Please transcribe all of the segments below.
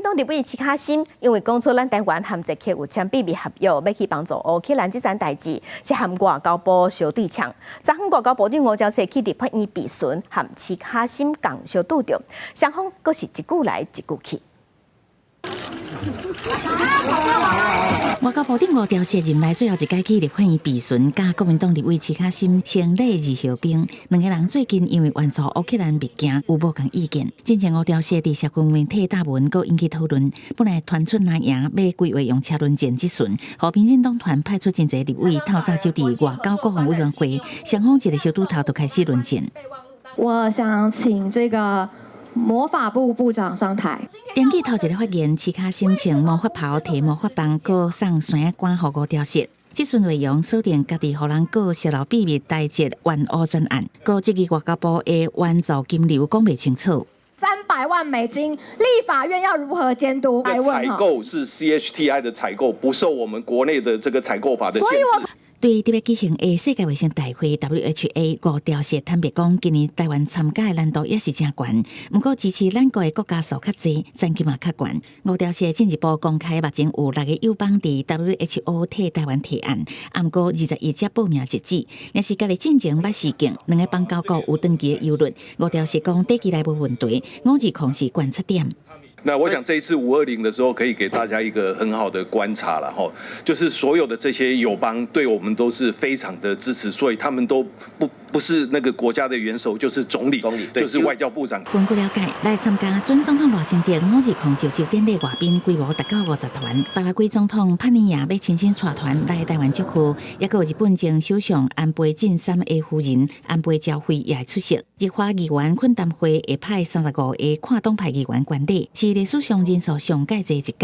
党立委齐卡森因为讲出咱台湾和捷克有签秘密合约，要去帮助乌克兰这件代志，是和外交部相对呛。昨昏外交部长吴钊燮去立法院质询，和齐卡森共相拄着，双方阁是一句来一句去。 外交部长吴钊燮任内最后一届去立法院质询，甲国民党立委齐卡森成礼二号兵，两个人最近因为援助乌克兰物件有无共意见。之前吴钊燮伫社群媒体答文，阁引起讨论。本来团出蓝营要规划用车轮战质询，和民进党团派出真侪立委透早就伫外交国防委员会，双方一个小拄头就开始论战。我想请这个。 魔法部部长上台。登记头一个发言，齐卡森穿魔法袍、提魔法棒，搁送山管予吴钊燮。质询内容锁定家己互人告泄露秘密代志冤污专案，搁质疑外交部的援助金流讲袂清楚。 300万美金，立法院要如何监督？采购是 CHTI 的采购，不受我们国内的这个采购法的限制。对特别举行的世界卫生大会 （WHA）， 吴钊燮坦白讲，今年台湾参加的难度也是真悬，不过支持咱国的国家数较侪，战绩嘛较悬。吴钊燮进一步公开目前有6个友邦伫 WHO 替台湾提案，不过21只报名截止，若是家己进前捌事件，2个邦交国有登记的忧虑。吴钊燮讲，短期内无问题，5指控是观察点。 那我想这一次520的时候，可以给大家一个很好的观察了哈，就是所有的这些友邦对我们都是非常的支持，所以他们都不是那个国家的元首，就是总理，就是外交部长。根据了解，来参加准总统赖清德520就职典礼外宾规模达到50团，巴拉圭总统帕尼亚要亲身带团来台湾祝贺，也有日本前首相安倍晋三的夫人安倍昭惠也会出席。立法议员困谈会会派35个跨党派议员管理，是历史上人数上届一届。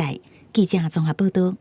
记者综合报道。